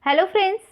Hello friends,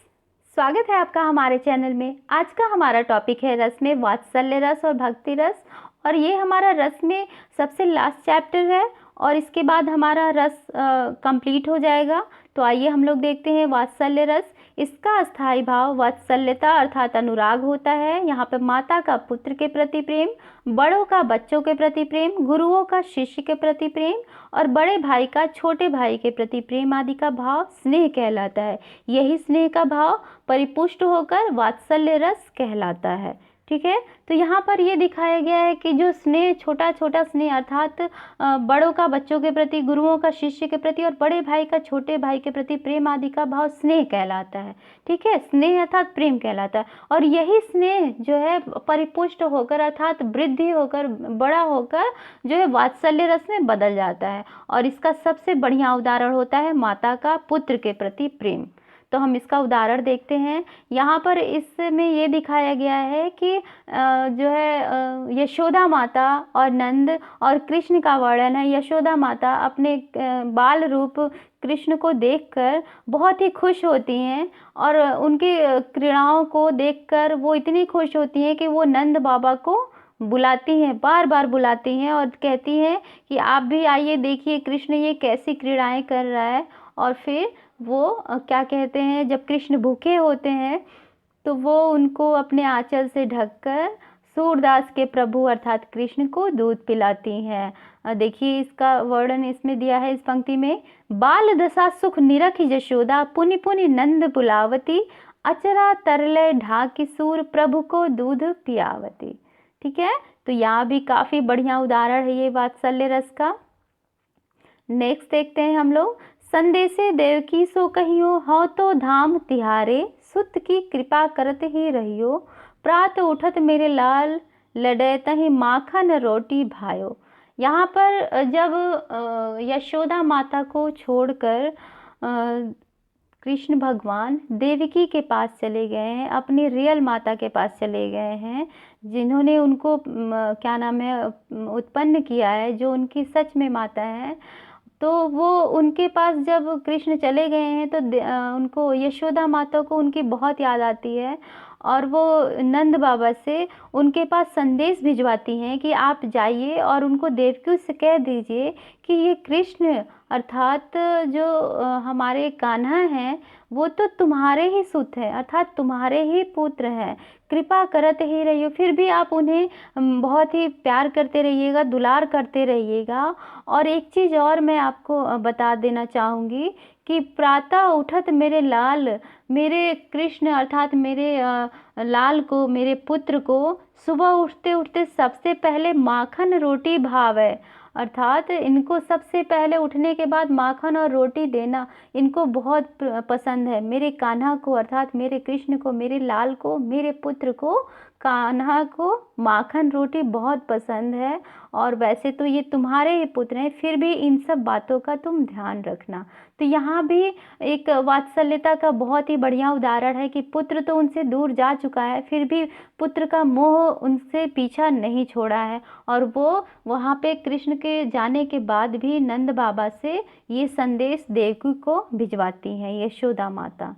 स्वागत है आपका हमारे चैनल में। आज का हमारा टॉपिक है रस में वात्सल्य रस और भक्ति रस। और ये हमारा रस में सबसे लास्ट चैप्टर है और इसके बाद हमारा रस कंप्लीट हो जाएगा। तो आइए हम लोग देखते हैं वात्सल्य रस। इसका अस्थाई भाव वात्सल्यता अर्थात अनुराग होता है। यहाँ पे माता का पुत्र के प्रति प्रेम, बड़ों का बच्चों के प्रति प्रेम, गुरुओं का शिष्य के प्रति प्रेम और बड़े भाई का छोटे भाई के प्रति प्रेम आदि का भाव स्नेह कहलाता है। यही स्नेह का भाव परिपुष्ट होकर वात्सल्य रस कहलाता है। ठीक है, तो यहाँ पर ये दिखाया गया है कि जो स्नेह, छोटा छोटा स्नेह अर्थात बड़ों का बच्चों के प्रति, गुरुओं का शिष्य के प्रति और बड़े भाई का छोटे भाई के प्रति प्रेम आदि का भाव स्नेह कहलाता है। ठीक है, स्नेह अर्थात प्रेम कहलाता है। और यही स्नेह जो है परिपुष्ट होकर अर्थात वृद्धि होकर, बड़ा होकर जो है वात्सल्य रस में बदल जाता है। और इसका सबसे बढ़िया उदाहरण होता है माता का पुत्र के प्रति प्रेम। तो हम इसका उदाहरण देखते हैं। यहाँ पर इसमें ये दिखाया गया है कि जो है यशोदा माता और नंद और कृष्ण का वर्णन है। यशोदा माता अपने बाल रूप कृष्ण को देखकर बहुत ही खुश होती हैं और उनकी क्रीड़ाओं को देखकर वो इतनी खुश होती हैं कि वो नंद बाबा को बुलाती हैं, बार बार बुलाती हैं और कहती हैं कि आप भी आइए, देखिए कृष्ण ये कैसी क्रीड़ाएं कर रहा है। और फिर वो क्या कहते हैं, जब कृष्ण भूखे होते हैं तो वो उनको अपने आंचल से ढककर सूरदास के प्रभु अर्थात कृष्ण को दूध पिलाती हैं। देखिए इसका वर्णन इसमें दिया है इस पंक्ति में। बाल दशा सुख निरख यशोदा, पुनि पुनि नंद बुलावती, अचरा तरले ढाकी सूर, प्रभु को दूध पियावती। ठीक है, तो यहाँ भी काफी बढ़िया उदाहरण है ये वात्सल्य रस का। नेक्स्ट देखते हैं हम लोग। संदेशे देवकी सो कहियो, हौ तो धाम तिहारे, सुत की कृपा करत ही रहियो, प्रात उठत मेरे लाल, लडै तहि माखन रोटी भायो। यहाँ पर जब यशोदा माता को छोड़कर कृष्ण भगवान देवकी के पास चले गए हैं, अपनी रियल माता के पास चले गए हैं, जिन्होंने उनको क्या नाम है उत्पन्न किया है, जो उनकी सच में माता है। तो वो उनके पास जब कृष्ण चले गए हैं तो उनको, यशोदा माता को उनकी बहुत याद आती है और वो नंद बाबा से उनके पास संदेश भिजवाती हैं कि आप जाइए और उनको देवकी से कह दीजिए कि ये कृष्ण अर्थात जो हमारे कान्हा हैं वो तो तुम्हारे ही सुत है अर्थात तुम्हारे ही पुत्र हैं, कृपा करत ही रहियो। फिर भी आप उन्हें बहुत ही प्यार करते रहिएगा, दुलार करते रहिएगा। और एक चीज़ और मैं आपको बता देना चाहूँगी कि प्रातः उठत मेरे लाल, मेरे कृष्ण अर्थात मेरे लाल को, मेरे पुत्र को सुबह उठते उठते सबसे पहले माखन रोटी भाव है। अर्थात इनको सबसे पहले उठने के बाद माखन और रोटी देना इनको बहुत पसंद है। मेरे कान्हा को अर्थात मेरे कृष्ण को, मेरे लाल को, मेरे पुत्र को, कान्हा को माखन रोटी बहुत पसंद है। और वैसे तो ये तुम्हारे ही पुत्र हैं, फिर भी इन सब बातों का तुम ध्यान रखना। तो यहाँ भी एक वात्सल्यता का बहुत ही बढ़िया उदाहरण है कि पुत्र तो उनसे दूर जा चुका है, फिर भी पुत्र का मोह उनसे पीछा नहीं छोड़ा है। और वो वहाँ पे कृष्ण के जाने के बाद भी नंद बाबा से ये संदेश देवकी को भिजवाती हैं यशोदा माता।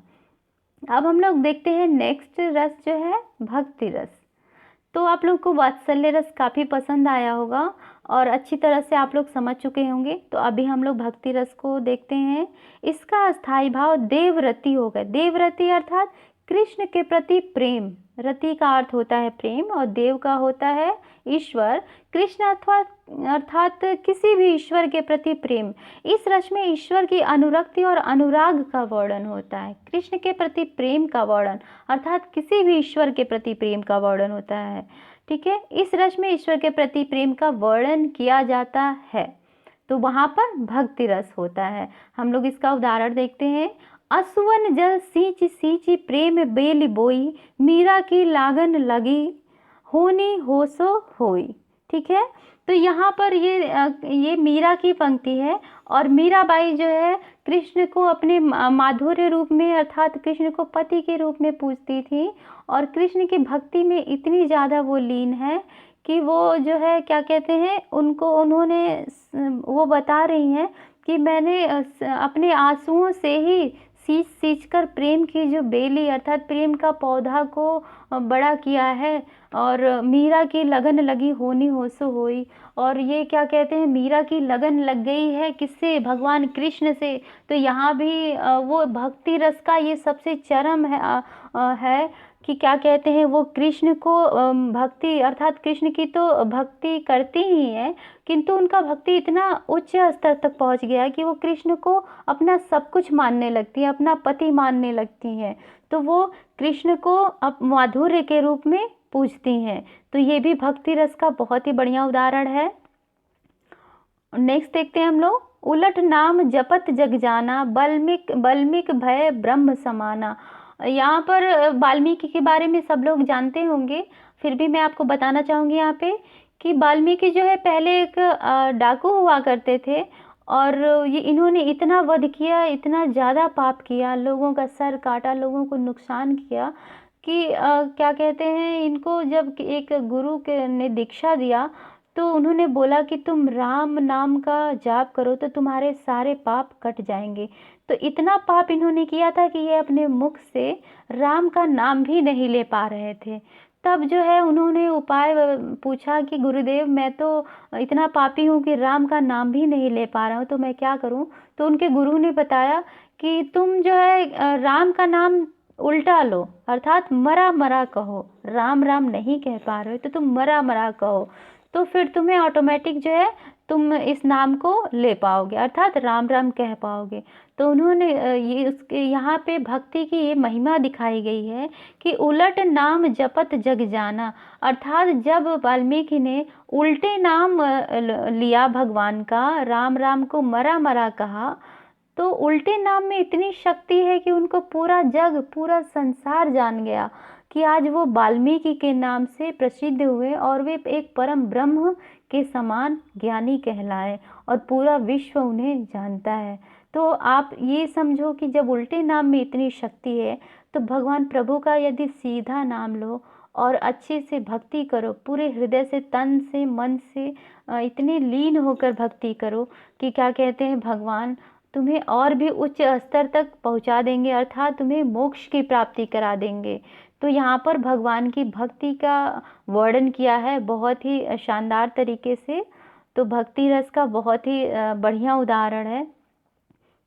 अब हम लोग देखते हैं नेक्स्ट रस जो है भक्ति रस। तो आप लोग को वात्सल्य रस काफ़ी पसंद आया होगा और अच्छी तरह से आप लोग समझ चुके होंगे। तो अभी हम लोग भक्ति रस को देखते हैं। इसका अस्थाई भाव देवरति होगा। देवरति अर्थात कृष्ण के प्रति प्रेम। रति का अर्थ होता है प्रेम और देव का होता है ईश्वर। कृष्ण अर्थात किसी भी ईश्वर के प्रति प्रेम। इस रस में ईश्वर की अनुरक्ति और अनुराग का वर्णन होता है। कृष्ण के प्रति प्रेम का वर्णन अर्थात किसी भी ईश्वर के प्रति प्रेम का वर्णन होता है। ठीक है, इस रस में ईश्वर के प्रति प्रेम का वर्णन किया जाता है, तो वहाँ पर भक्ति रस होता है। हम लोग इसका उदाहरण देखते हैं। असुवन जल सींच सींची, प्रेम बेल बोई, मीरा की लागन लगी, होनी होसो होई। ठीक है, तो यहाँ पर ये मीरा की पंक्ति है और मीराबाई जो है कृष्ण को अपने माधुर्य रूप में अर्थात कृष्ण को पति के रूप में पूजती थी और कृष्ण की भक्ति में इतनी ज़्यादा वो लीन है कि वो जो है क्या कहते हैं, वो बता रही हैं कि मैंने अपने आंसुओं से ही सींच सींच कर प्रेम की जो बेली अर्थात प्रेम का पौधा को बड़ा किया है। और मीरा की लगन लगी होनी हो सो होई। और ये क्या कहते हैं, मीरा की लगन लग गई है किससे, भगवान कृष्ण से। तो यहाँ भी वो भक्ति रस का ये सबसे चरम है कि क्या कहते हैं, वो कृष्ण को भक्ति अर्थात कृष्ण की तो भक्ति करती ही है, किंतु उनका भक्ति इतना उच्च स्तर तक पहुंच गया है कि वो कृष्ण को अपना सब कुछ मानने लगती है, अपना पति मानने लगती हैं। तो वो कृष्ण को अब माधुर्य के रूप में पूजती हैं। तो ये भी भक्ति रस का बहुत ही बढ़िया उदाहरण है। नेक्स्ट देखते हैं हम लोग, उलट नाम जपत जग जाना, बल्मिक बल्मिक भय ब्रह्म समाना। यहाँ पर वाल्मीकि के बारे में सब लोग जानते होंगे, फिर भी मैं आपको बताना चाहूँगी यहाँ पे कि वाल्मीकि जो है पहले एक डाकू हुआ करते थे। और ये इन्होंने इतना वध किया, इतना ज़्यादा पाप किया, लोगों का सर काटा, लोगों को नुकसान किया कि क्या कहते हैं, इनको जब एक गुरु के ने दीक्षा दिया तो उन्होंने बोला कि तुम राम नाम का जाप करो तो तुम्हारे सारे पाप कट जाएंगे। तो इतना पाप इन्होंने किया था कि ये अपने मुख से राम का नाम भी नहीं ले पा रहे थे। तब जो है उन्होंने उपाय पूछा कि गुरुदेव मैं तो इतना पापी हूँ कि राम का नाम भी नहीं ले पा रहा हूँ, तो मैं क्या करूँ। तो उनके गुरु ने बताया कि तुम जो है राम का नाम उल्टा लो, अर्थात मरा मरा कहो, राम राम नहीं कह पा रहे हो तो तुम मरा मरा कहो, तो फिर तुम्हें ऑटोमेटिक जो है तुम इस नाम को ले पाओगे, अर्थात राम राम कह पाओगे। तो उन्होंने ये उसके यहाँ पे भक्ति की ये महिमा दिखाई गई है कि उलट नाम जपत जग जाना, अर्थात जब वाल्मीकि ने उल्टे नाम लिया भगवान का, राम राम को मरा मरा कहा, तो उल्टे नाम में इतनी शक्ति है कि उनको पूरा जग पूरा संसार जान गया कि आज वो वाल्मीकि के नाम से प्रसिद्ध हुए और वे एक परम ब्रह्म के समान ज्ञानी कहलाए और पूरा विश्व उन्हें जानता है। तो आप ये समझो कि जब उल्टे नाम में इतनी शक्ति है तो भगवान प्रभु का यदि सीधा नाम लो और अच्छे से भक्ति करो, पूरे हृदय से, तन से, मन से इतने लीन होकर भक्ति करो कि क्या कहते हैं, भगवान तुम्हें और भी उच्च स्तर तक पहुंचा देंगे, अर्थात तुम्हें मोक्ष की प्राप्ति करा देंगे। तो यहाँ पर भगवान की भक्ति का वर्णन किया है बहुत ही शानदार तरीके से। तो भक्ति रस का बहुत ही बढ़िया उदाहरण है।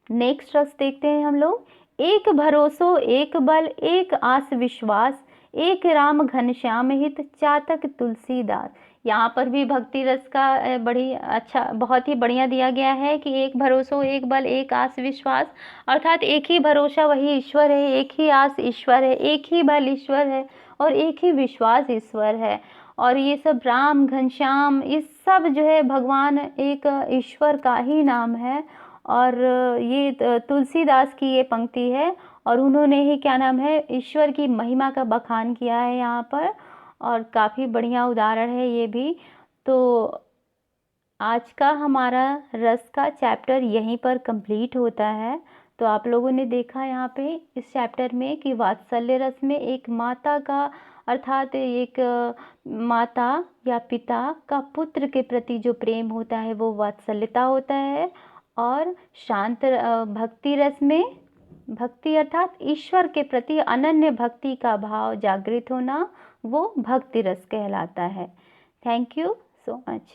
नेक्स्ट रस देखते हैं हम लोग, एक भरोसो एक बल एक आस विश्वास, एक राम घनश्याम हित चातक तुलसीदास। यहाँ पर भी भक्ति रस का बड़ी अच्छा बहुत ही बढ़िया दिया गया है कि एक भरोसो एक बल एक आस विश्वास, अर्थात एक ही भरोसा वही ईश्वर है, एक ही आस ईश्वर है, एक ही बल ईश्वर है और एक ही विश्वास ईश्वर है। और ये सब राम घनश्याम ये सब जो है भगवान एक ईश्वर का ही नाम है। और ये तुलसीदास की ये पंक्ति है और उन्होंने ही क्या नाम है ईश्वर की महिमा का बखान किया है यहाँ पर, और काफ़ी बढ़िया उदाहरण है ये भी। तो आज का हमारा रस का चैप्टर यहीं पर कंप्लीट होता है। तो आप लोगों ने देखा यहाँ पे इस चैप्टर में कि वात्सल्य रस में एक माता का अर्थात एक माता या पिता का पुत्र के प्रति जो प्रेम होता है वो वात्सल्यता होता है। और शांत भक्ति रस में भक्ति अर्थात ईश्वर के प्रति अनन्य भक्ति का भाव जागृत होना वो भक्ति रस कहलाता है। Thank you so much.